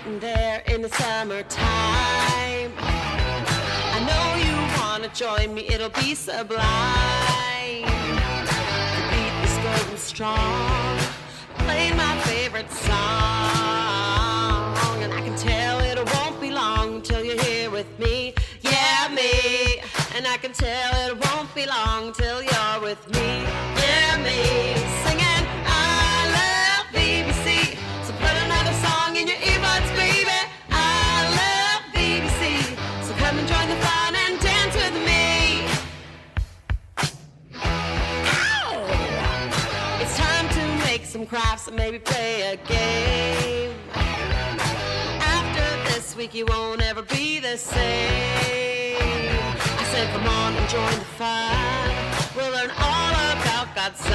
sitting there in the summertime. I know you wanna join me, it'll be sublime. The beat is going strong, playing my favorite song. And I can tell it won't be long till you're here with me, yeah, me. And I can tell it won't be long till you're with me, yeah, me. Singing, I love VBC. So put another song in your earbuds, baby. I love VBC. So come and join the fun and dance with me. Ow! It's time to make some crafts and maybe play a game. After this week, you won't ever be the same. I said, come on and join the fun. We'll learn all about God's Son.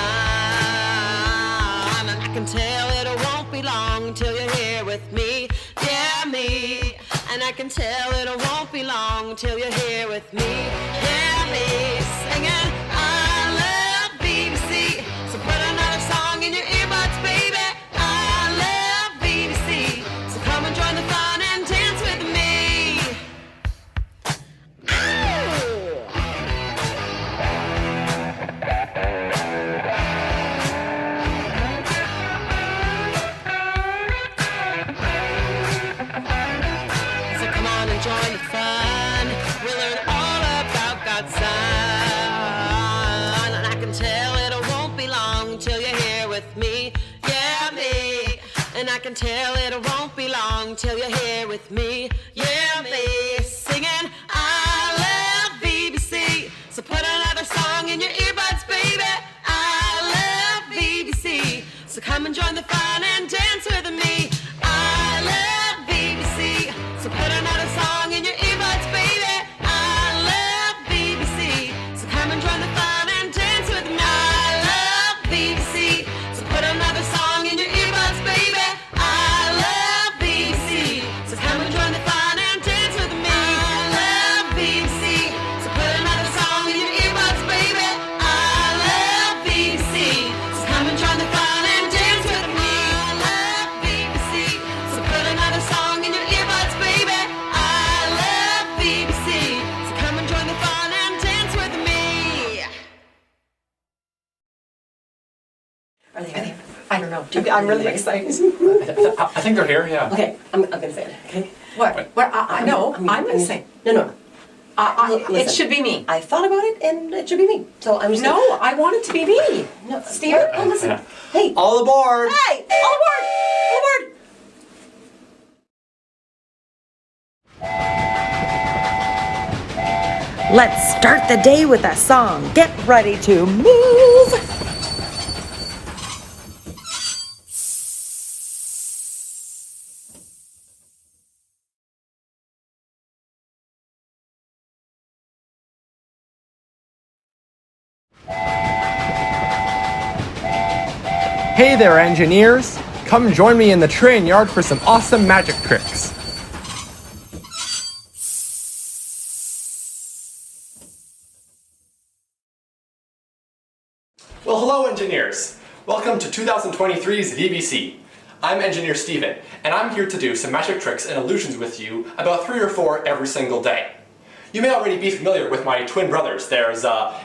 And I can tell it won't be long till you're here with me, yeah, me. And I can tell it won't be long till you're here with me, yeah, me. Singing, I love BBC. So put another song in your earbuds, baby. I love BBC. So come and join the fun and dance with me. Join the fun. We'll learn all about God's Son. And I can tell it won't be long till you're here with me, yeah, me. And I can tell it won't be long till you're here with me, yeah, me. Singing, I love BBC. So put another song in your earbuds, baby. I love BBC. So come and join the fun and dance with me. I love BBC. So put another song in your earbuds, baby. I love BBC. So come and join the fun and dance with me. I love BBC. So put another song in your earbuds, baby. I love BBC. So come and join the fun and dance with me. I love BBC. So put another song in your earbuds, baby. I love BBC. So come and join the fun and dance with me. I love BBC. So put another song in your earbuds, baby. I love BBC. So come and join the fun and dance with me. Are they here? I don't know. I'm really excited. I think they're here, yeah. Okay, I'm gonna say it, okay? What? Wait. What? I'm gonna say. No. It Listen. should be me. I thought about it and it should be me. So I'm just No, I want it to be me. No, Steve? Oh, listen. Yeah. Hey. All aboard! Hey! All aboard! All aboard! Let's start the day with a song. Get ready to move. Hey there, engineers! Come join me in the train yard for some awesome magic tricks. Well, hello, engineers! Welcome to 2023's VBC. I'm Engineer Steven, and I'm here to do some magic tricks and illusions with you, about 3 or 4 every single day. You may already be familiar with my twin brothers. There's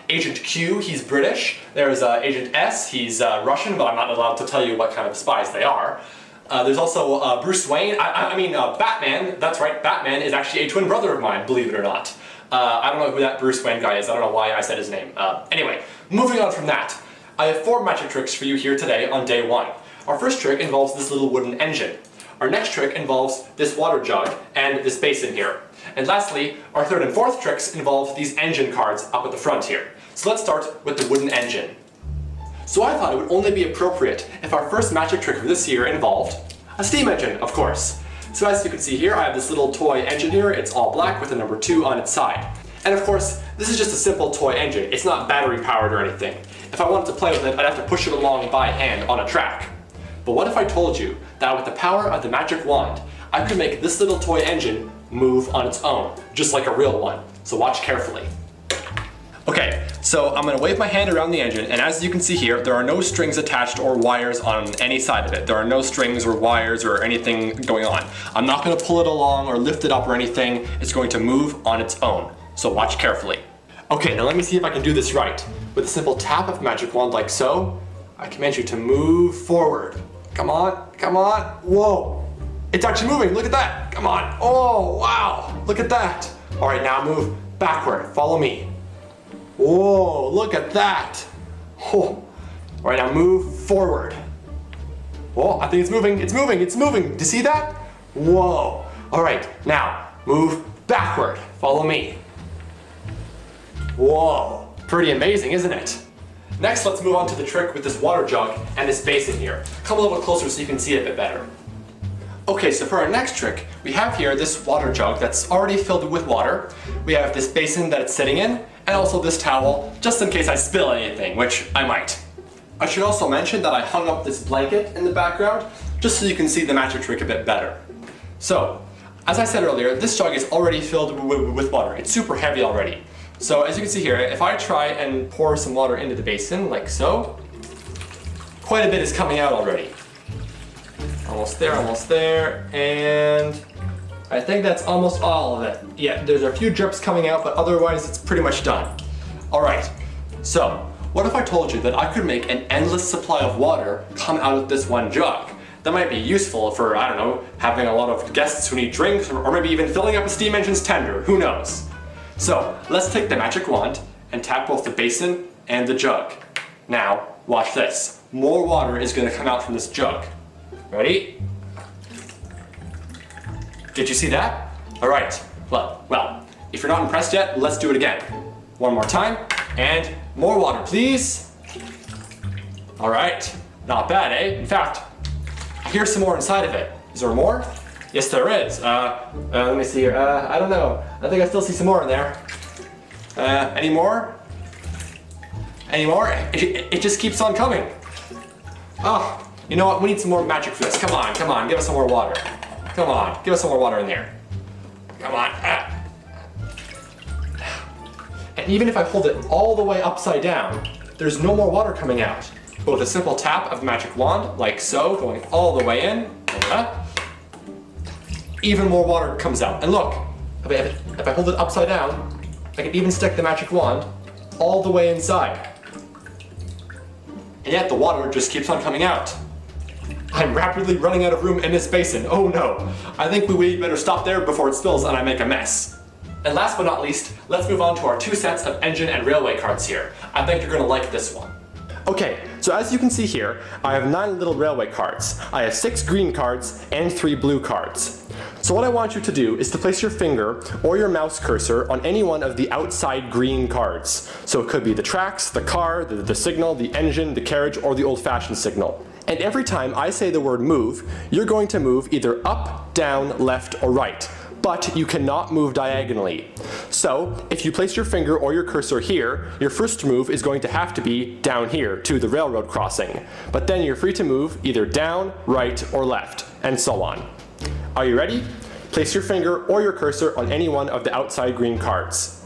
Agent Q, he's British. There's Agent S, he's Russian, but I'm not allowed to tell you what kind of spies they are. There's also Bruce Wayne, Batman. That's right, Batman is actually a twin brother of mine, believe it or not. I don't know who that Bruce Wayne guy is. I don't know why I said his name. Anyway, moving on from that. I have 4 magic tricks for you here today on day 1. Our first trick involves this little wooden engine. Our next trick involves this water jug and this basin here. And lastly, our third and fourth tricks involve these engine cards up at the front here. So let's start with the wooden engine. So I thought it would only be appropriate if our first magic trick for this year involved a steam engine, of course. So as you can see here, I have this little toy engine here. It's all black with a number 2 on its side. And of course, this is just a simple toy engine. It's not battery powered or anything. If I wanted to play with it, I'd have to push it along by hand on a track. But what if I told you that with the power of the magic wand, I could make this little toy engine move on its own, just like a real one. So watch carefully. Okay, So I'm gonna wave my hand around the engine, and as you can see here, there are no strings attached or wires on any side of it. There are no strings or wires or anything going on. I'm not gonna pull it along or lift it up or anything. It's going to move on its own. So watch carefully. Okay, now let me see if I can do this right. With a simple tap of the magic wand like so, I command you to move forward. Come on, come on, whoa. It's actually moving, look at that, come on. Oh, wow, look at that. All right, now move backward, follow me. Whoa, look at that. Oh. All right, now move forward. Whoa, I think it's moving, it's moving, it's moving. Do you see that? Whoa. All right, now move backward, follow me. Whoa, pretty amazing, isn't it? Next, let's move on to the trick with this water jug and this basin here. Come a little closer so you can see it a bit better. Okay, so for our next trick, we have here this water jug that's already filled with water. We have this basin that it's sitting in, and also this towel, just in case I spill anything, which I might. I should also mention that I hung up this blanket in the background, just so you can see the magic trick a bit better. So, as I said earlier, this jug is already filled with water. It's super heavy already. So as you can see here, if I try and pour some water into the basin, like so, quite a bit is coming out already. Almost there, and I think that's almost all of it. Yeah, there's a few drips coming out, but otherwise it's pretty much done. All right, so what if I told you that I could make an endless supply of water come out of this one jug? That might be useful for, I don't know, having a lot of guests who need drinks, or maybe even filling up a steam engine's tender, who knows? So, let's take the magic wand and tap both the basin and the jug. Now, watch this. More water is gonna come out from this jug. Ready? Did you see that? All right, well, if you're not impressed yet, let's do it again. One more time, and more water, please. All right, not bad, eh? In fact, I hear some more inside of it. Is there more? Yes, there is. Let me see here. I don't know. I think I still see some more in there. Any more? Any more? It just keeps on coming. Oh, you know what? We need some more magic for this. Come on, come on. Give us some more water. Come on, give us some more water in there. Come on. And even if I hold it all the way upside down, there's no more water coming out. But with a simple tap of the magic wand, like so, going all the way in, even more water comes out. And look, if I hold it upside down, I can even stick the magic wand all the way inside. And yet the water just keeps on coming out. I'm rapidly running out of room in this basin. Oh no. I think we better stop there before it spills and I make a mess. And last but not least, let's move on to our 2 sets of engine and railway cards here. I think you're gonna like this one. Okay, so as you can see here, I have 9 little railway cards. I have 6 green cards and 3 blue cards. So what I want you to do is to place your finger or your mouse cursor on any one of the outside green cards. So it could be the tracks, the car, the signal, the engine, the carriage, or the old-fashioned signal. And every time I say the word move, you're going to move either up, down, left, or right. But you cannot move diagonally. So, if you place your finger or your cursor here, your first move is going to have to be down here to the railroad crossing. But then you're free to move either down, right, or left, and so on. Are you ready? Place your finger or your cursor on any one of the outside green cards.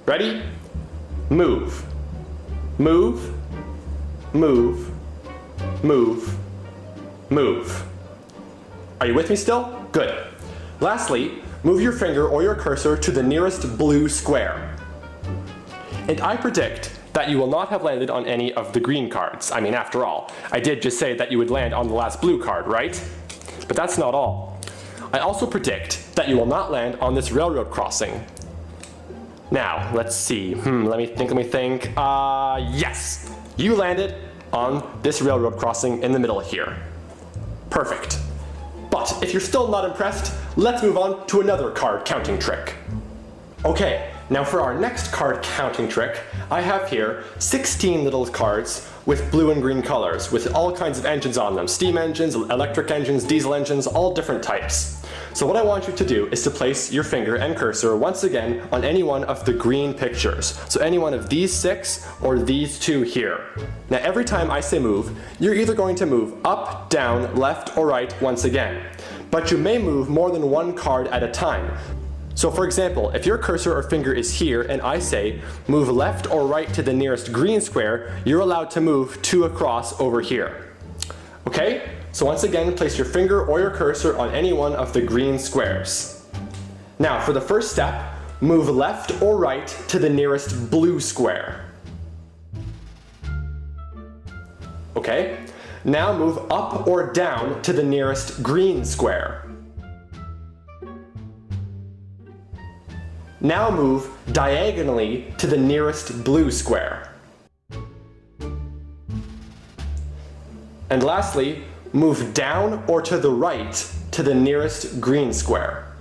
Ready? Move. Move. Move. Move. Move. Are you with me still? Good. Lastly, move your finger or your cursor to the nearest blue square. And I predict that you will not have landed on any of the green cards. I mean, after all, I did just say that you would land on the last blue card, right? But that's not all. I also predict that you will not land on this railroad crossing. Now, let's see. Let me think. Yes! You landed on this railroad crossing in the middle here. Perfect. But if you're still not impressed, let's move on to another card counting trick. Okay, now for our next card counting trick, I have here 16 little cards with blue and green colors, with all kinds of engines on them. Steam engines, electric engines, diesel engines, all different types. So what I want you to do is to place your finger and cursor once again on any one of the green pictures. So any one of these 6 or these 2 here. Now every time I say move, you're either going to move up, down, left, or right once again. But you may move more than one card at a time. So for example, if your cursor or finger is here and I say, move left or right to the nearest green square, you're allowed to move 2 across over here. Okay? So once again, place your finger or your cursor on any one of the green squares. Now for the first step, move left or right to the nearest blue square. Okay? Now move up or down to the nearest green square. Now move diagonally to the nearest blue square. And lastly, move down or to the right to the nearest green square.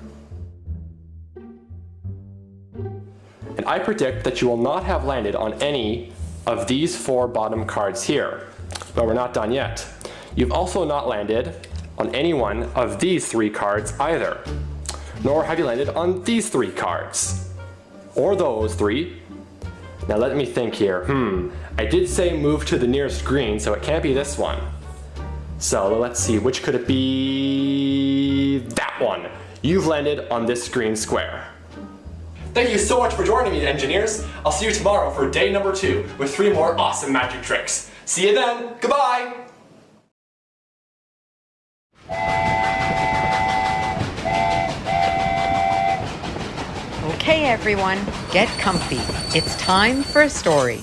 And I predict that you will not have landed on any of these 4 bottom cards here. But we're not done yet. You've also not landed on any one of these 3 cards either. Nor have you landed on these 3 cards. Or those 3. Now let me think here. I did say move to the nearest green, so it can't be this one. So let's see, which could it be? That one. You've landed on this green square. Thank you so much for joining me, engineers. I'll see you tomorrow for day number 2 with 3 more awesome magic tricks. See you then. Goodbye. Okay, everyone, get comfy. It's time for a story.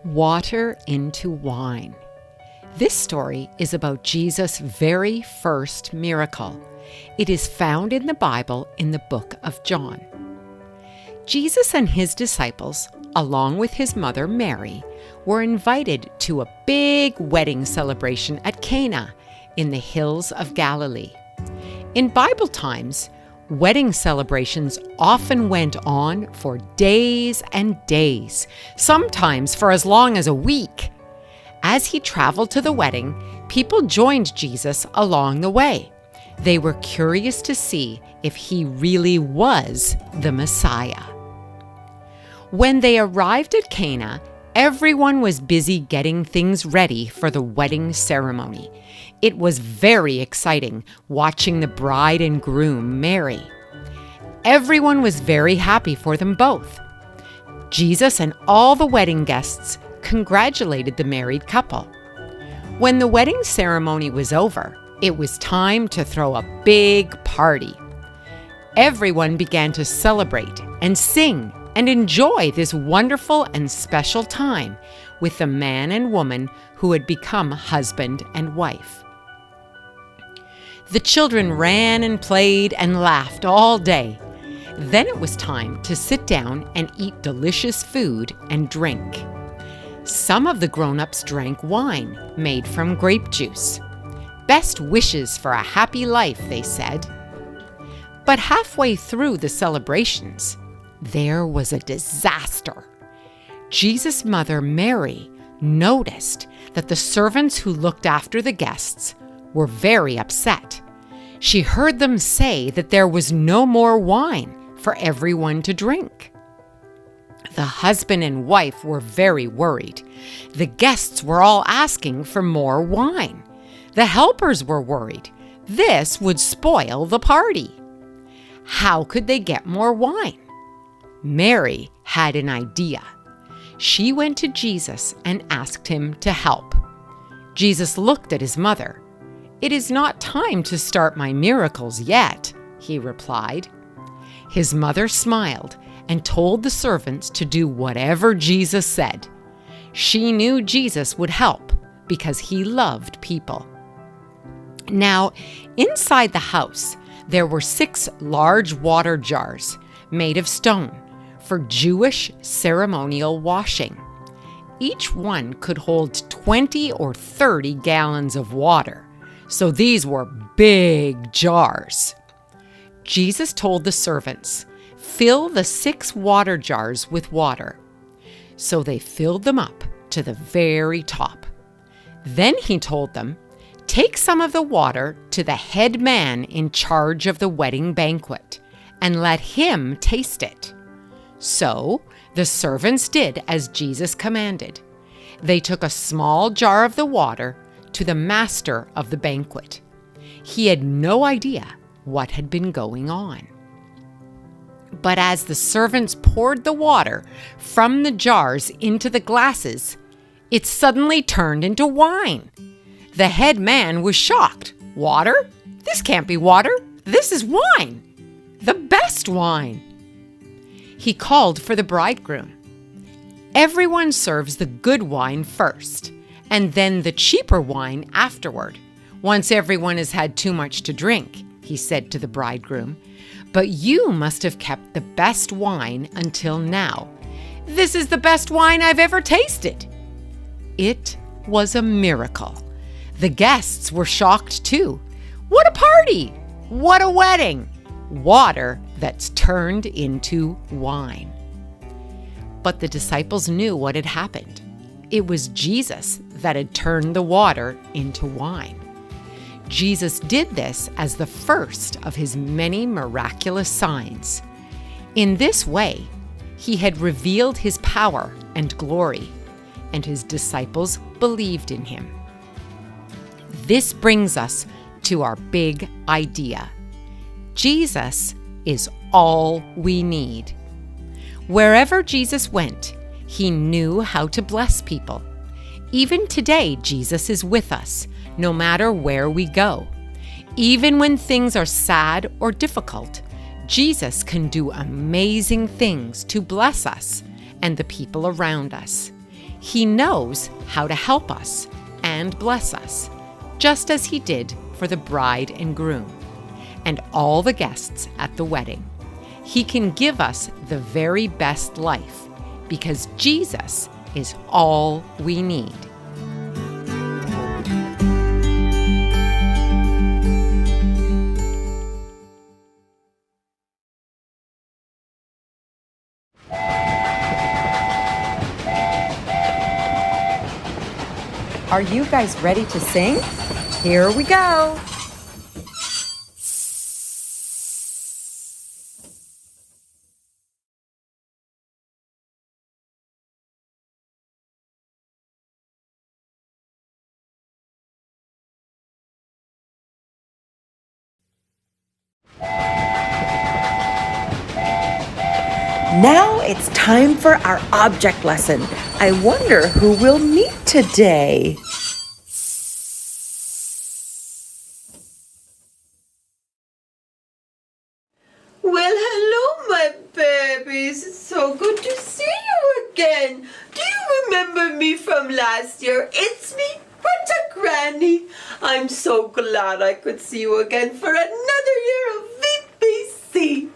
Water into wine. This story is about Jesus' very first miracle. It is found in the Bible in the book of John. Jesus and his disciples, along with his mother Mary, were invited to a big wedding celebration at Cana in the hills of Galilee. In Bible times, wedding celebrations often went on for days and days, sometimes for as long as a week. As he traveled to the wedding, people joined Jesus along the way. They were curious to see if he really was the Messiah. When they arrived at Cana, everyone was busy getting things ready for the wedding ceremony. It was very exciting watching the bride and groom marry. Everyone was very happy for them both. Jesus and all the wedding guests congratulated the married couple. When the wedding ceremony was over, it was time to throw a big party. Everyone began to celebrate and sing and enjoy this wonderful and special time with the man and woman who had become husband and wife. The children ran and played and laughed all day. Then it was time to sit down and eat delicious food and drink. Some of the grown-ups drank wine made from grape juice. Best wishes for a happy life, they said. But halfway through the celebrations, there was a disaster. Jesus' mother, Mary, noticed that the servants who looked after the guests were very upset. She heard them say that there was no more wine for everyone to drink. The husband and wife were very worried. The guests were all asking for more wine. The helpers were worried. This would spoil the party. How could they get more wine? Mary had an idea. She went to Jesus and asked him to help. Jesus looked at his mother. "It is not time to start my miracles yet," he replied. His mother smiled and told the servants to do whatever Jesus said. She knew Jesus would help because he loved people. Now, inside the house, there were 6 large water jars made of stone for Jewish ceremonial washing. Each one could hold 20 or 30 gallons of water, so these were big jars. Jesus told the servants, "Fill the 6 water jars with water." So they filled them up to the very top. Then he told them, "Take some of the water to the head man in charge of the wedding banquet and let him taste it." So the servants did as Jesus commanded. They took a small jar of the water, to the master of the banquet. He had no idea what had been going on. But as the servants poured the water from the jars into the glasses, it suddenly turned into wine. The head man was shocked. Water? This can't be water. This is wine. The best wine. He called for the bridegroom. Everyone serves the good wine first, and then the cheaper wine afterward, once everyone has had too much to drink, he said to the bridegroom. But you must have kept the best wine until now. This is the best wine I've ever tasted. It was a miracle. The guests were shocked too. What a party! What a wedding! Water that's turned into wine. But the disciples knew what had happened. It was Jesus that had turned the water into wine. Jesus did this as the first of his many miraculous signs. In this way, he had revealed his power and glory, and his disciples believed in him. This brings us to our big idea. Jesus is all we need. Wherever Jesus went, he knew how to bless people. Even today, Jesus is with us, no matter where we go. Even when things are sad or difficult, Jesus can do amazing things to bless us and the people around us. He knows how to help us and bless us, just as he did for the bride and groom and all the guests at the wedding. He can give us the very best life because Jesus is all we need. Are you guys ready to sing? Here we go. Now it's time for our object lesson. I wonder who we'll meet today. Well, hello, my babies. It's so good to see you again. Do you remember me from last year? It's me, Brenda Granny. I'm so glad I could see you again for another year of VBC.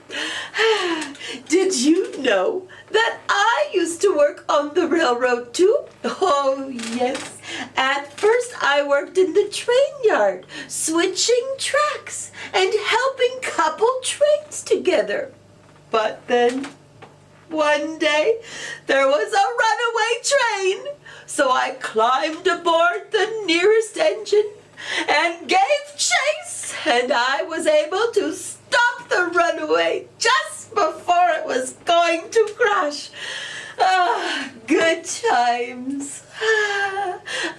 Did you know that I used to work on the railroad too? Oh, yes. At first I worked in the train yard, switching tracks and helping couple trains together. But then, one day, there was a runaway train. So I climbed aboard the nearest engine and gave chase, and I was able to stop the runaway just before it was going to crash. Ah, good times.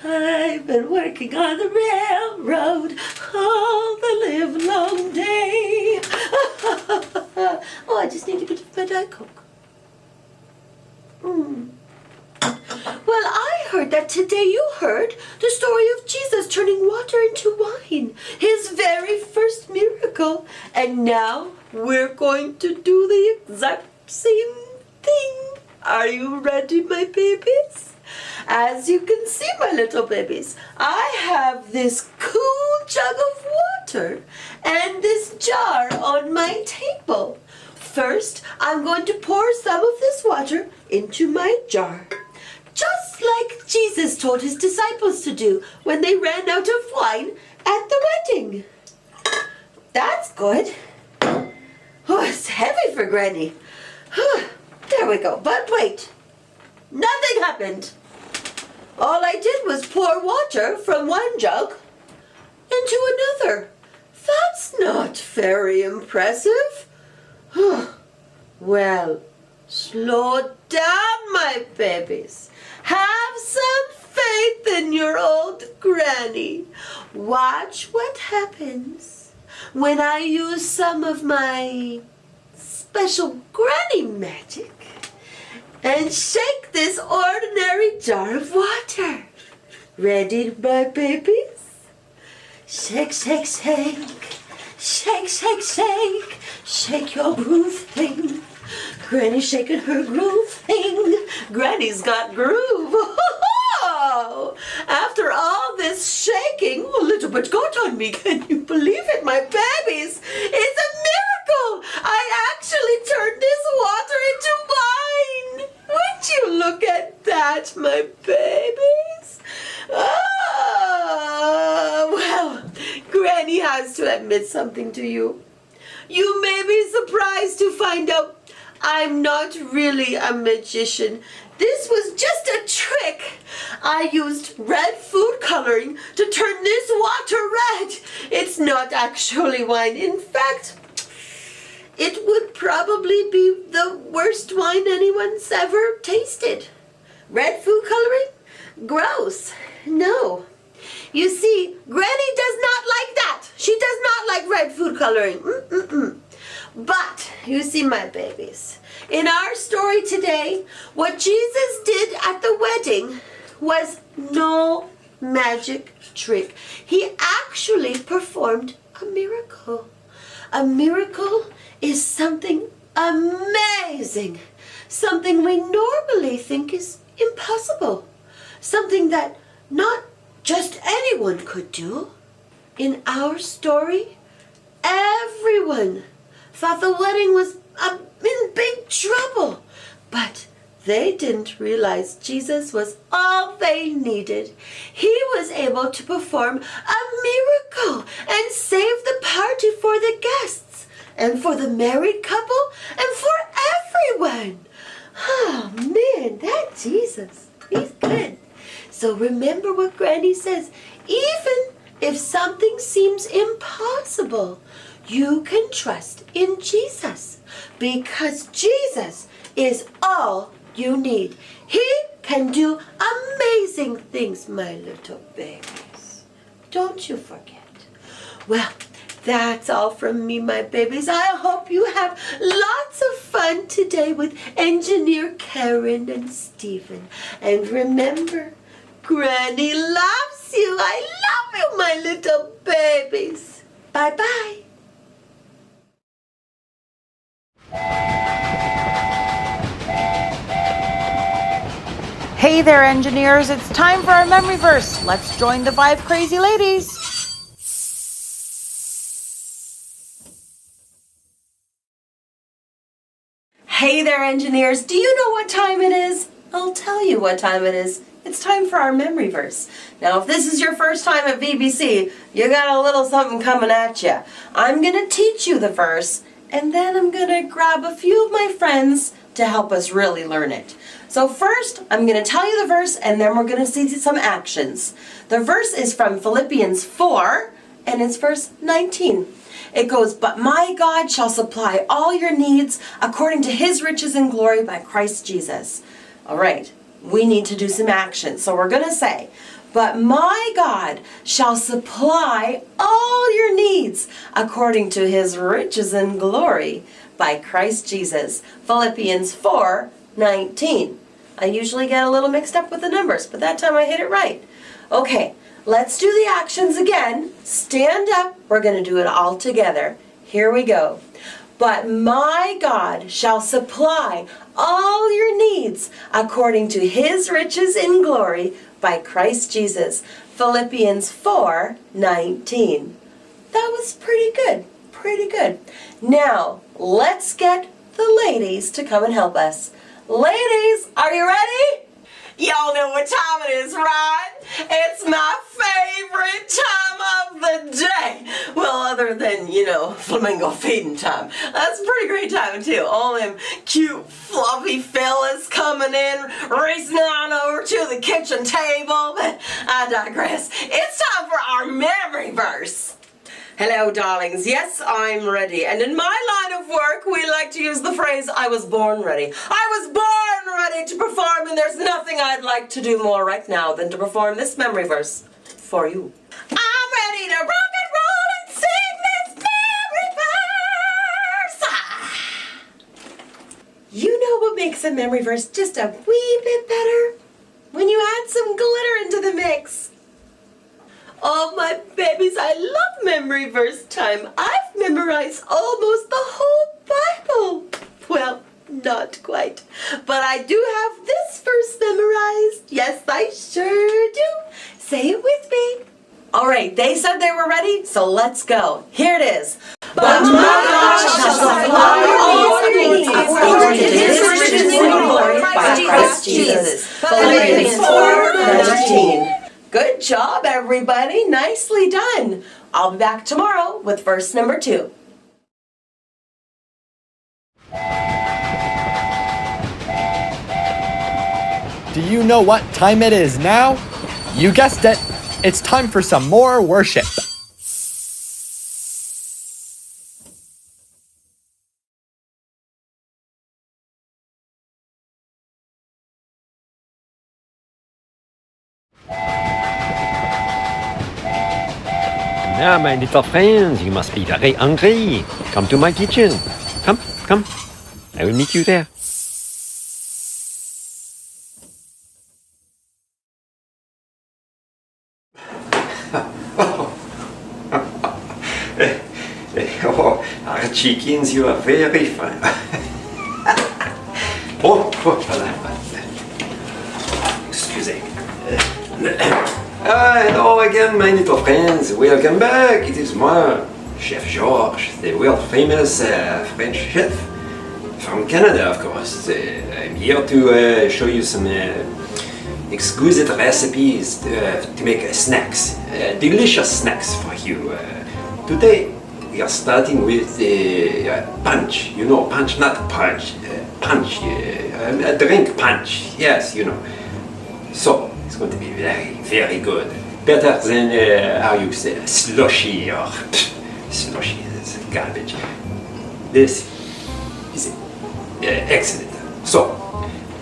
I've been working on the railroad all the live long day. Oh, I just need to get my Diet Coke. Well, I heard that today you heard the story of Jesus turning water into wine, his very first miracle. And now we're going to do the exact same thing. Are you ready, my babies? As you can see, my little babies, I have this cool jug of water and this jar on my table. First, I'm going to pour some of this water into my jar, just like Jesus told his disciples to do when they ran out of wine at the wedding. That's good. Oh, it's heavy for Granny. There we go. But wait, nothing happened. All I did was pour water from one jug into another. That's not very impressive. Well, slow down, my babies. Have some faith in your old granny. Watch what happens when I use some of my special granny magic and shake this ordinary jar of water. Ready, my babies? Shake, shake, shake. Shake, shake, shake. Shake your groove thing. Granny shaking her groove thing. Granny's got groove. After all this shaking, a little bit got on me. Can you believe it, my babies? It's a miracle. I actually turned this water into wine. Would you look at that, my babies? Well, Granny has to admit something to you. You may be surprised to find out I'm not really a magician. This was just a trick. I used red food coloring to turn this water red. It's not actually wine. In fact, it would probably be the worst wine anyone's ever tasted. Red food coloring? Gross. No. You see, Granny does not like that. She does not like red food coloring. But, you see, my babies, in our story today, what Jesus did at the wedding was no magic trick. He actually performed a miracle. A miracle is something amazing. Something we normally think is impossible. Something that not just anyone could do. In our story, everyone thought the wedding was in big trouble. But they didn't realize Jesus was all they needed. He was able to perform a miracle and save the party for the guests and for the married couple and for everyone. Oh man, that Jesus, he's good. So remember what Granny says, even if something seems impossible, you can trust in Jesus because Jesus is all you need. He can do amazing things, my little babies. Don't you forget. Well, that's all from me, my babies. I hope you have lots of fun today with Engineer Karen and Stephen. And remember, Granny loves you. I love you, my little babies. Bye-bye. Hey there, engineers. It's time for our memory verse. Let's join the 5 crazy ladies. Hey there, engineers. Do you know what time it is? I'll tell you what time it is. It's time for our memory verse. Now, if this is your first time at VBC, you got a little something coming at you. I'm going to teach you the verse, and then I'm going to grab a few of my friends to help us really learn it. So first, I'm going to tell you the verse, and then we're going to see some actions. The verse is from Philippians 4, and it's verse 19. It goes, "But my God shall supply all your needs according to his riches and glory by Christ Jesus." All right, we need to do some action. So we're going to say, "But my God shall supply all your needs according to his riches and glory by Christ Jesus." Philippians 4:19. I usually get a little mixed up with the numbers, but that time I hit it right. Okay, let's do the actions again. Stand up. We're going to do it all together. Here we go. "But my God shall supply all your needs according to his riches in glory by Christ Jesus." Philippians 4:19. That was pretty good. Pretty good. Now, let's get the ladies to come and help us. Ladies, are you ready? Y'all know what time it is, right? It's my favorite time of the day. Well, other than, flamingo feeding time. That's a pretty great time, too. All them cute, fluffy fellas coming in, racing on over to the kitchen table. But I digress. It's time for our memory verse. Hello, darlings. Yes, I'm ready. And in my line of work, we like to use the phrase, I was born ready. I was born ready to perform, and there's nothing I'd like to do more right now than to perform this memory verse for you. I'm ready to rock and roll and sing this memory verse. Ah. You know what makes a memory verse just a wee bit better? When you add some glitter into the mix. Oh, my babies, I love memory verse time. I've memorized almost the whole Bible. Well, not quite. But I do have this verse memorized. Yes, I sure do. Say it with me. All right, they said they were ready, so let's go. Here it is. But my God shall supply all your needs according to his riches in glory by Christ Jesus. Philippians 4:19. Good job, everybody. Nicely done. I'll be back tomorrow with verse number 2. Do you know what time it is now? You guessed it. It's time for some more worship. Now, my little friends, you must be very hungry. Come to my kitchen. Come, come. I will meet you there. Oh, our chickens, you are very fine. Voilà. Excusez. Hello again, my little friends. Welcome back. It is moi, Chef George, the world famous French chef from Canada, of course. I'm here to show you some exquisite recipes to make snacks, delicious snacks for you. Today, we are starting with punch. You know, punch, not punch. Punch, a drink punch. Yes, you know. So, it's going to be very, very good. Better than, how you say, slushy or slushy, that's garbage. This is excellent. So,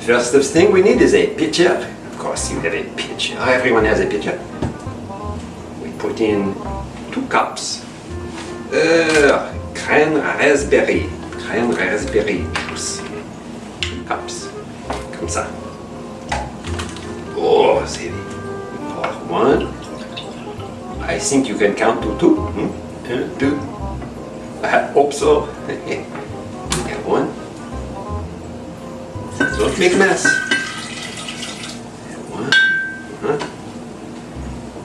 first thing we need is a pitcher. Of course, you have a pitcher. Everyone has a pitcher. We put in 2 cups. Crème raspberry juice. 2 cups. Comme ça. Oh, c'est pour 1. I think you can count to 2. 1, 2. I hope so. 1. Don't make mess. 1.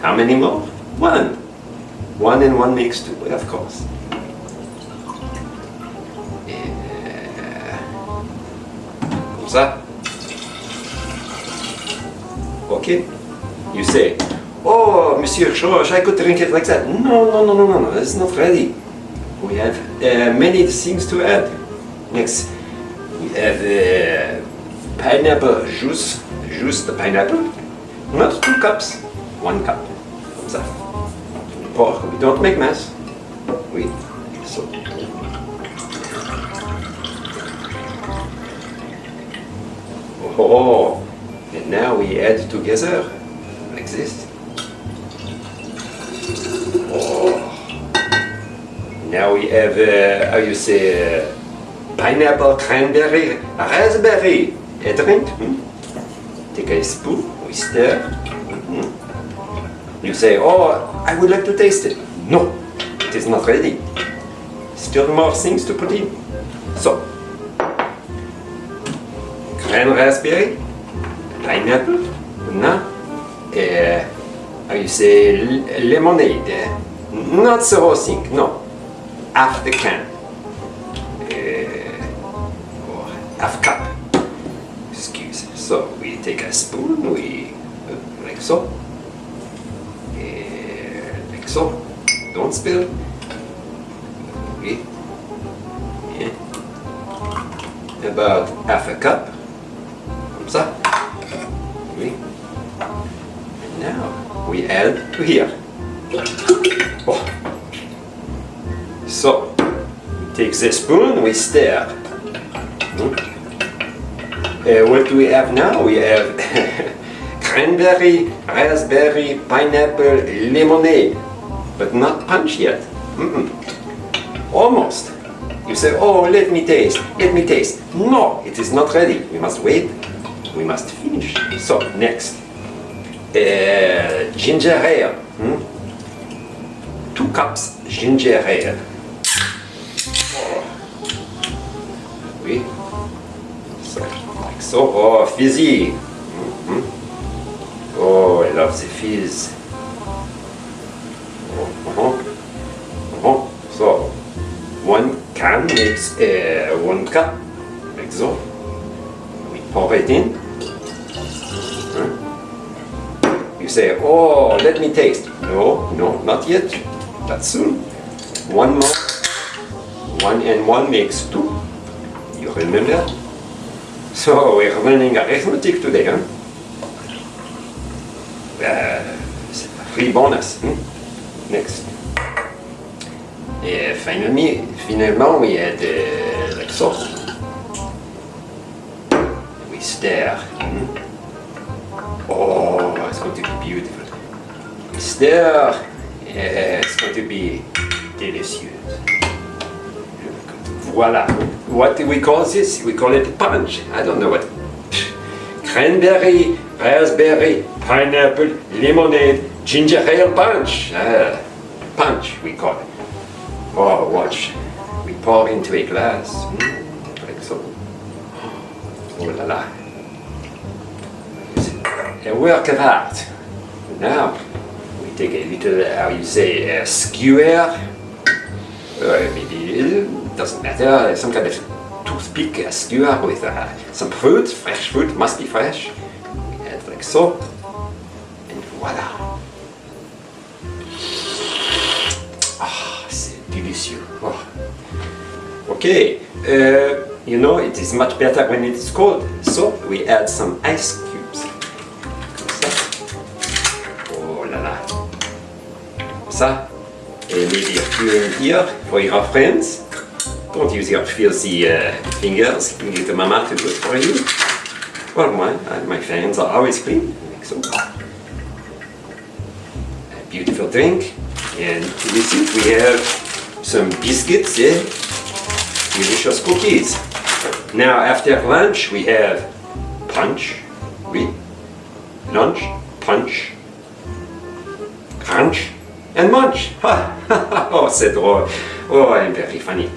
How many more? 1. 1 and 1 makes 2, of course. Comme ça. Okay? You say, oh, Monsieur George, I could drink it like that. No, it's not ready. We have many things to add. Next, we have pineapple juice. Juice the pineapple. Not 2 cups, 1 cup. Comme ça. Pour we don't make mess. We so. Oh, and now we add together like this. Oh, now we have how you say pineapple, cranberry, raspberry. A drink. Take a spoon. We stir. You say, oh, I would like to taste it. No, it is not ready. Still more things to put in. So, crème raspberry, pineapple, now, how you say, lemonade. Not the whole thing, no. Half the can. Or half cup. Excuse. So, we take a spoon, we, like so. So, don't spill. Okay. Yeah. About half a cup. Comme ça. Okay. And now we add to here. Oh. So, we take the spoon, we stir. What do we have now? We have cranberry, raspberry, pineapple, lemonade, but not punch yet. Almost. You say, oh, let me taste, let me taste. No, it is not ready. We must wait. We must finish. So, next. Ginger ale. 2 cups ginger ale. Oui. So, like so. Oh, fizzy. Oh, I love the fizz. So, 1 can makes 1 cup, like so. We pour it in. You say, oh, let me taste. No, no, not yet. That's soon. 1 more. 1 and 1 makes 2. You remember? So we're learning arithmetic today, huh? Free bonus. Next. Finalement, we add like so. We stir. Oh, it's going to be beautiful. We stir. It's going to be delicious. Voila. What do we call this? We call it punch. I don't know what. Cranberry, raspberry, pineapple, lemonade, ginger ale punch. Punch, we call it. Oh, watch. We pour into a glass. Like so. Oh la la. A work of art. Now, we take a little, how you say, a skewer. Maybe, it doesn't matter, some kind of toothpick, a skewer with some fruit, fresh fruit, must be fresh. We add like so. And voila. Ah, c'est delicious. Oh. Okay, you know, it is much better when it is cold. So, we add some ice cubes. Oh la la. Ça. Maybe a few in here for your friends. Don't use your filthy fingers. You get mama to do it for you. Well, my friends are always clean. Like so. A beautiful drink. And with it we have some biscuits, delicious cookies. Now after lunch we have punch. Oui. Lunch, punch, crunch. And munch. Oh, c'est drôle. Oh, I'm very funny.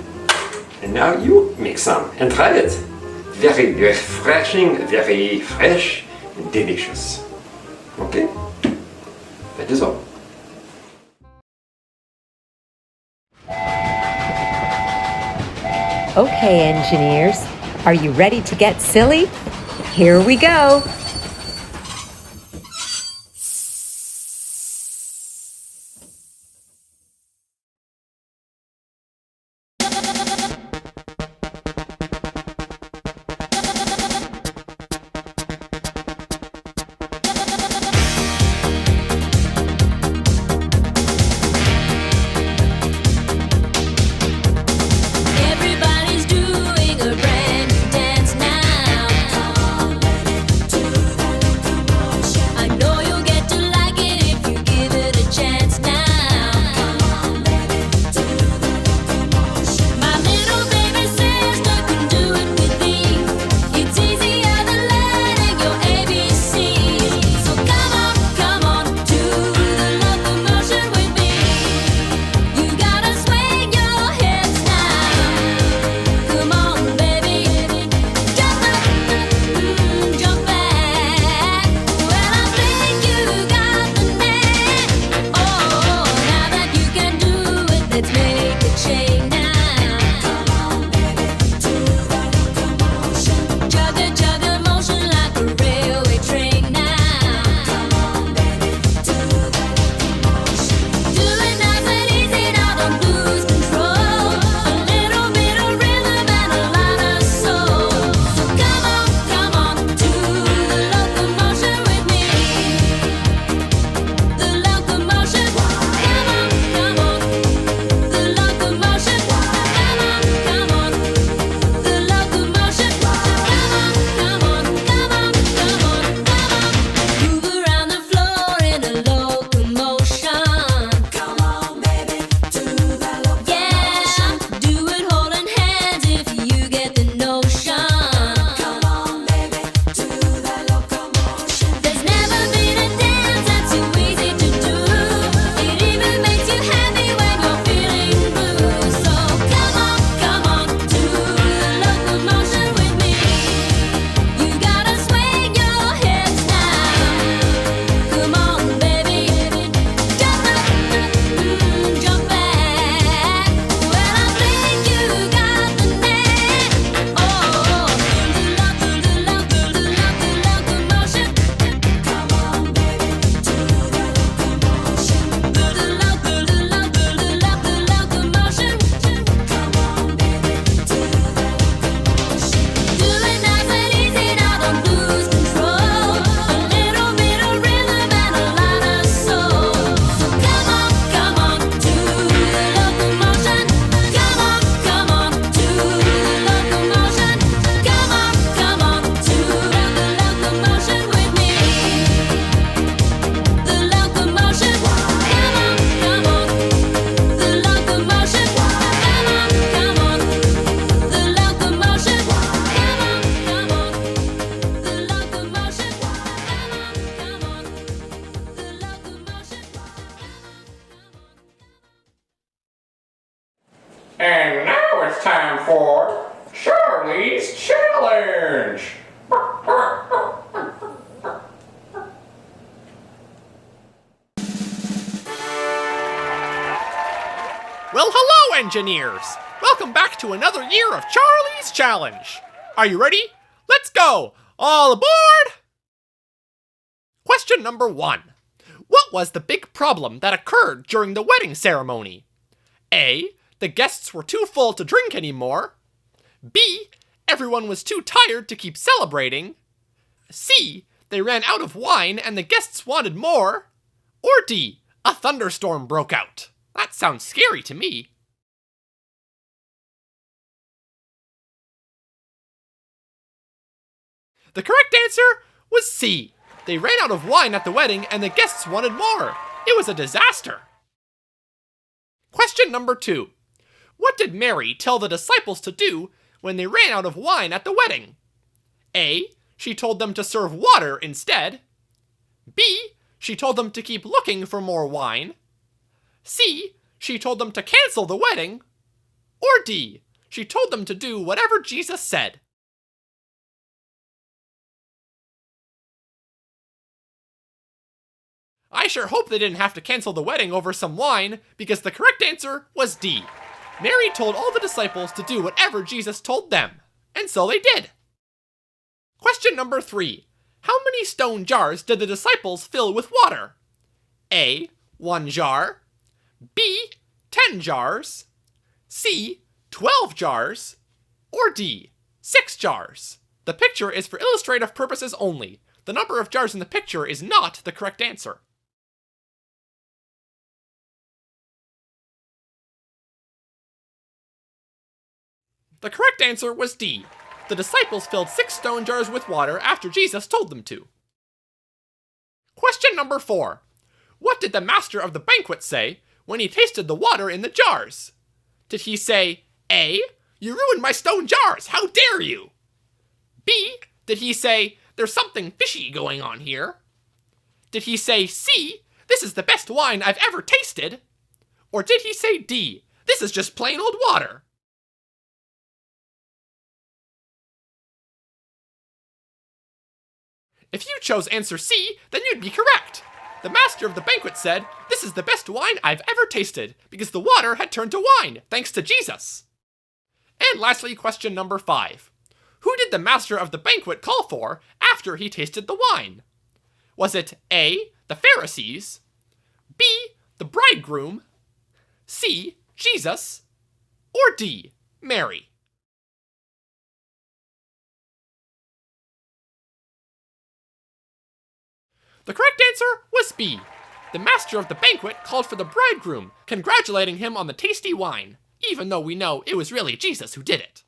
And now you make some and try it. Very refreshing, very fresh, and delicious. Okay? That is all. Okay, engineers, are you ready to get silly? Here we go. Everybody's doing a brand new dance now. All ready to And now it's time for Charlie's Challenge! Well, hello, engineers! Welcome back to another year of Charlie's Challenge. Are you ready? Let's go! All aboard! Question number 1. What was the big problem that occurred during the wedding ceremony? A. The guests were too full to drink anymore. B. Everyone was too tired to keep celebrating. C. They ran out of wine and the guests wanted more. Or D. A thunderstorm broke out. That sounds scary to me. The correct answer was C. They ran out of wine at the wedding and the guests wanted more. It was a disaster. Question number 2. What did Mary tell the disciples to do when they ran out of wine at the wedding? A. She told them to serve water instead. B. She told them to keep looking for more wine. C. She told them to cancel the wedding. Or D. She told them to do whatever Jesus said. I sure hope they didn't have to cancel the wedding over some wine, because the correct answer was D. Mary told all the disciples to do whatever Jesus told them, and so they did. Question number 3. How many stone jars did the disciples fill with water? A. 1 jar. B. 10 jars. C. 12 jars. Or D. 6 jars. The picture is for illustrative purposes only. The number of jars in the picture is not the correct answer. The correct answer was D. The disciples filled 6 stone jars with water after Jesus told them to. Question number 4. What did the master of the banquet say when he tasted the water in the jars? Did he say, A. You ruined my stone jars, how dare you? B. Did he say, there's something fishy going on here? Did he say, C. This is the best wine I've ever tasted? Or did he say, D. This is just plain old water? If you chose answer C, then you'd be correct. The master of the banquet said, this is the best wine I've ever tasted, because the water had turned to wine, thanks to Jesus. And lastly, question number 5. Who did the master of the banquet call for after he tasted the wine? Was it A. the Pharisees, B. the bridegroom, C. Jesus, or D. Mary? The correct answer was B. The master of the banquet called for the bridegroom, congratulating him on the tasty wine, even though we know it was really Jesus who did it.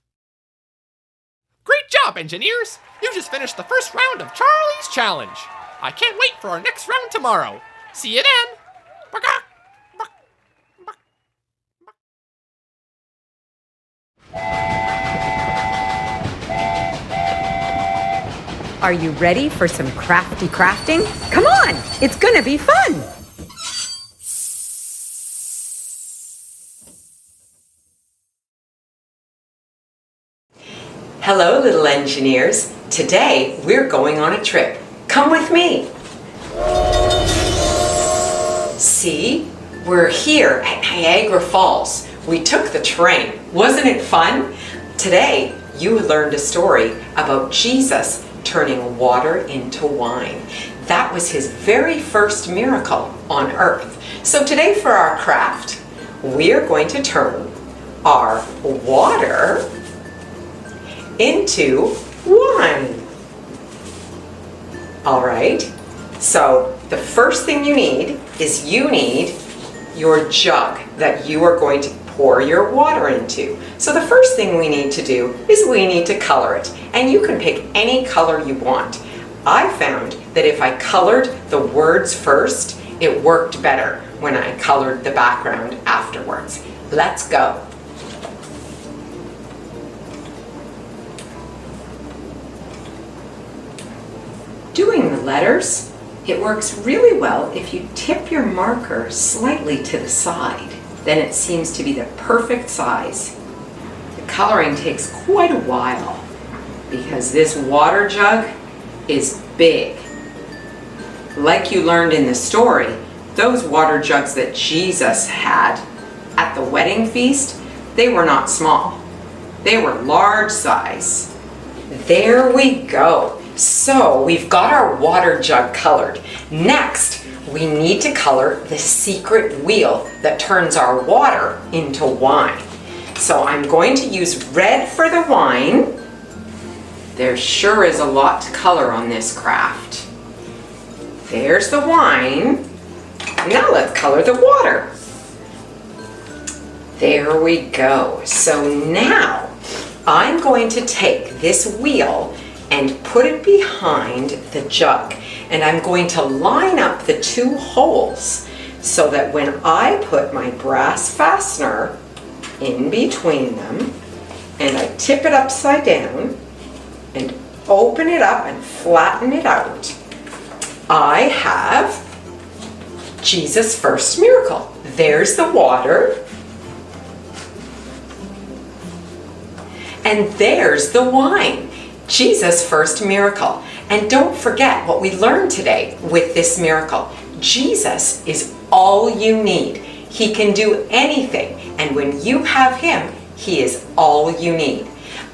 Great job, engineers! You just finished the first round of Charlie's Challenge. I can't wait for our next round tomorrow. See you then! Are you ready for some crafty crafting? Come on, it's gonna be fun! Hello, little engineers. Today, we're going on a trip. Come with me. See, we're here at Niagara Falls. We took the train. Wasn't it fun? Today, you learned a story about Jesus turning water into wine. That was his very first miracle on earth. So today for our craft, we're going to turn our water into wine. All right, so the first thing you need is you need your jug that you are going to pour your water into. So the first thing we need to do is we need to color it. And you can pick any color you want. I found that if I colored the words first, it worked better when I colored the background afterwards. Let's go. Doing the letters, it works really well if you tip your marker slightly to the side. then it seems to be the perfect size. The coloring takes quite a while because this water jug is big. Like you learned in the story, those water jugs that Jesus had at the wedding feast, they were not small. They were large size. There we go. So we've got our water jug colored. Next, we need to color the secret wheel that turns our water into wine. So I'm going to use red for the wine. There sure is a lot to color on this craft. There's the wine. Now let's color the water. There we go. So now I'm going to take this wheel and put it behind the jug. And I'm going to line up the two holes so that when I put my brass fastener in between them and I tip it upside down and open it up and flatten it out, I have Jesus' first miracle. There's the water. And there's the wine. Jesus' first miracle. And don't forget what we learned today with this miracle. Jesus is all you need. He can do anything. And when you have him, he is all you need.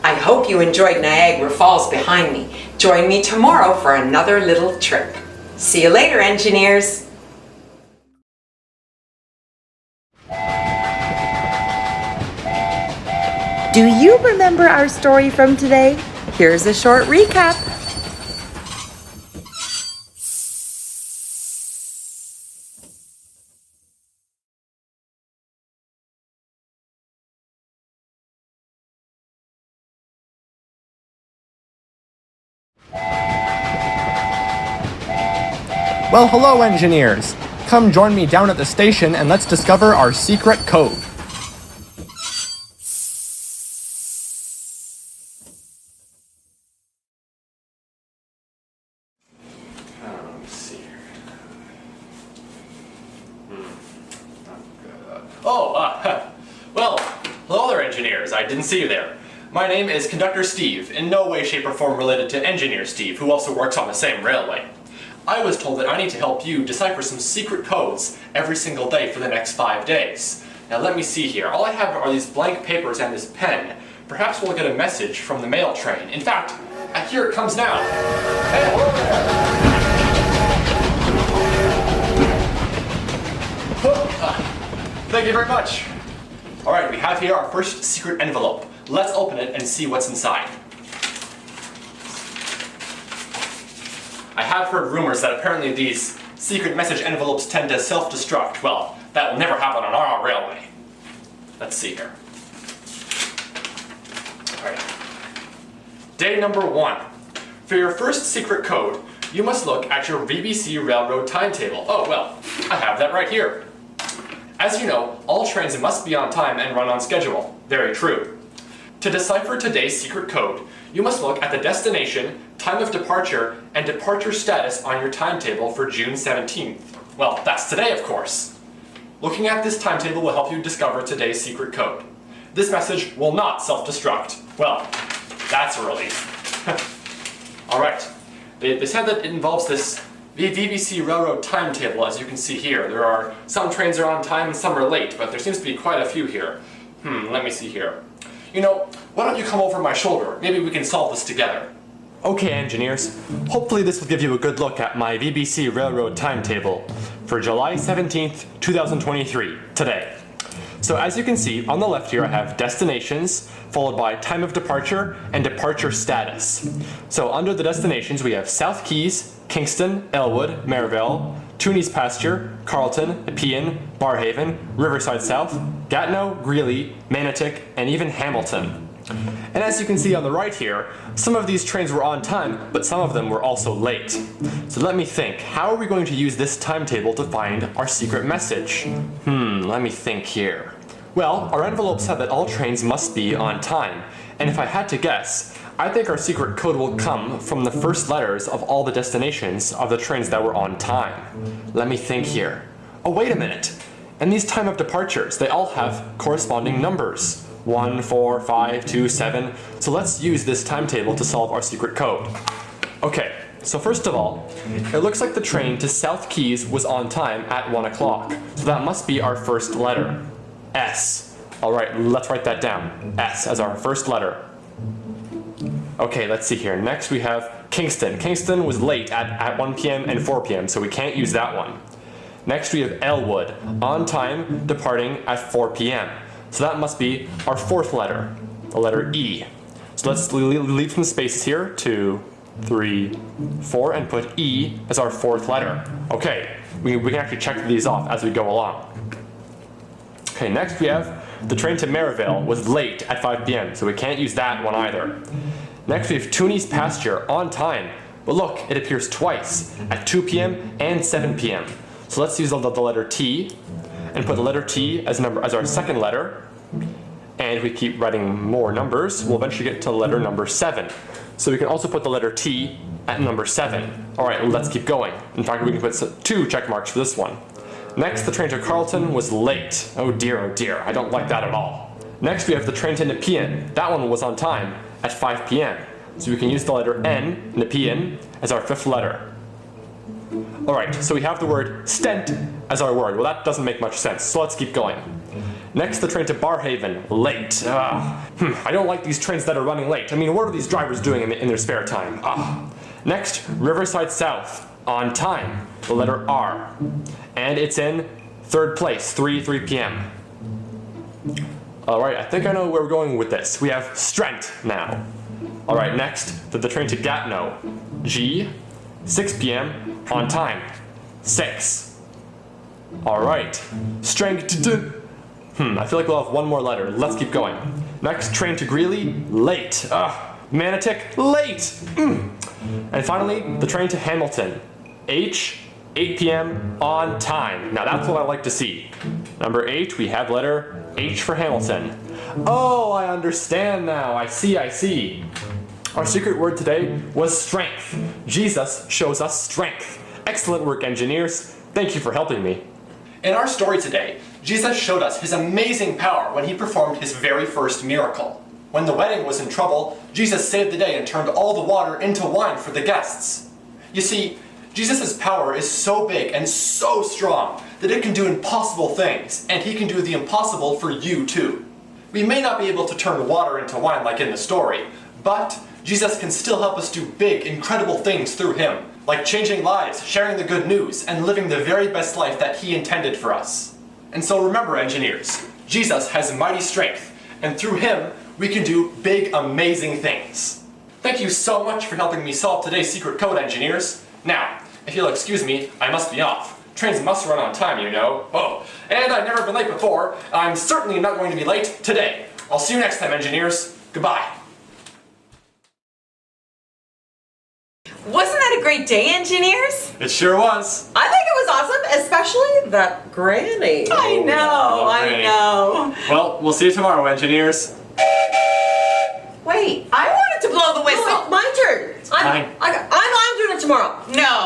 I hope you enjoyed Niagara Falls behind me. Join me tomorrow for another little trip. See you later, engineers. Do you remember our story from today? Here's a short recap. Well, hello, engineers. Come join me down at the station and let's discover our secret code. Let's see here. Well, hello there, engineers. I didn't see you there. My name is Conductor Steve, in no way, shape, or form related to Engineer Steve, who also works on the same railway. I was told that I need to help you decipher some secret codes every single day for the next 5 days. Now let me see here. All I have are these blank papers and this pen. Perhaps we'll get a message from the mail train. In fact, here it comes now. Hey, hello there. Thank you very much. Alright, we have here our first secret envelope. Let's open it and see what's inside. I have heard rumors that apparently these secret message envelopes tend to self-destruct. Well, that will never happen on our railway. Let's see here. Alright. Day number 1. For your first secret code, you must look at your VBC railroad timetable. Oh, well, I have that right here. As you know, all trains must be on time and run on schedule. Very true. To decipher today's secret code, you must look at the destination, time of departure, and departure status on your timetable for June 17th. Well, that's today, of course. Looking at this timetable will help you discover today's secret code. This message will not self-destruct. Well, that's a relief. Alright, they said that it involves this VBC railroad timetable, as you can see here. There are some trains are on time and some are late, but there seems to be quite a few here. Let me see here. You know, why don't you come over my shoulder? Maybe we can solve this together. Okay, engineers. Hopefully this will give you a good look at my VBC railroad timetable for July 17th, 2023, today. So as you can see, on the left here I have destinations, followed by time of departure and departure status. So under the destinations we have South Keys, Kingston, Elwood, Merivale, Tooney's Pasture, Carlton, Nepean, Barhaven, Riverside South, Gatineau, Greeley, Manotick, and even Hamilton. And as you can see on the right here, some of these trains were on time, but some of them were also late. So let me think, how are we going to use this timetable to find our secret message? Let me think here. Well, our envelope said that all trains must be on time, and if I had to guess, I think our secret code will come from the first letters of all the destinations of the trains that were on time. Let me think here. Oh, wait a minute. And these time of departures, they all have corresponding numbers. 1, 4, 5, 2, 7. So let's use this timetable to solve our secret code. Okay, so first of all, it looks like the train to South Keys was on time at 1 o'clock. So that must be our first letter. S. Alright, let's write that down. S as our first letter. Okay, let's see here. Next we have Kingston. Kingston was late at 1 p.m. and 4 p.m., so we can't use that one. Next we have Elwood, on time, departing at 4 p.m. So that must be our fourth letter, the letter E. So let's leave some spaces here, 2, 3, 4, and put E as our fourth letter. Okay, we can actually check these off as we go along. Okay, next we have the train to Maryville was late at 5 p.m., so we can't use that one either. Next we have Tooney's pasture, on time, but look, it appears twice, at 2 p.m. and 7 p.m. So let's use the letter T, and put the letter T as our second letter, and if we keep writing more numbers, we'll eventually get to the letter number 7. So we can also put the letter T at number 7. Alright, let's keep going. In fact, we can put 2 check marks for this one. Next, the train to Carleton was late. Oh dear, I don't like that at all. Next, we have the train to Nepean. That one was on time at 5 p.m. So we can use the letter N, Nepean, as our fifth letter. Alright, so we have the word stent as our word. Well, that doesn't make much sense, so let's keep going. Next, the train to Barhaven, late. I don't like these trains that are running late. I mean, what are these drivers doing in their spare time? Next, Riverside South, on time, the letter R. And it's in third place, 3 p.m. Alright, I think I know where we're going with this. We have Strength now. Alright, next, the train to Gatineau. G, 6 p.m. on time. 6. Alright, Strength. I feel like we'll have one more letter. Let's keep going. Next, train to Greeley. Late. Manotick. Late. And finally, the train to Hamilton. H, 8 p.m. on time. Now that's what I like to see. Number 8, we have letter H for Hamilton. Oh, I understand now. I see. Our secret word today was strength. Jesus shows us strength. Excellent work, engineers. Thank you for helping me. In our story today, Jesus showed us his amazing power when he performed his very first miracle. When the wedding was in trouble, Jesus saved the day and turned all the water into wine for the guests. You see, Jesus' power is so big and so strong that it can do impossible things, and he can do the impossible for you too. We may not be able to turn water into wine like in the story, but Jesus can still help us do big, incredible things through him, like changing lives, sharing the good news, and living the very best life that he intended for us. And so remember, engineers, Jesus has mighty strength, and through him, we can do big, amazing things. Thank you so much for helping me solve today's secret code, engineers. Now, if you'll excuse me, I must be off. Trains must run on time, you know. Oh, and I've never been late before. I'm certainly not going to be late today. I'll see you next time, engineers. Goodbye. Wasn't that a great day, engineers? It sure was. I think it was awesome, especially that granny. I know. Well, we'll see you tomorrow, engineers. Wait, I wanted to blow the whistle. No, it's my turn. I'm doing it tomorrow. No,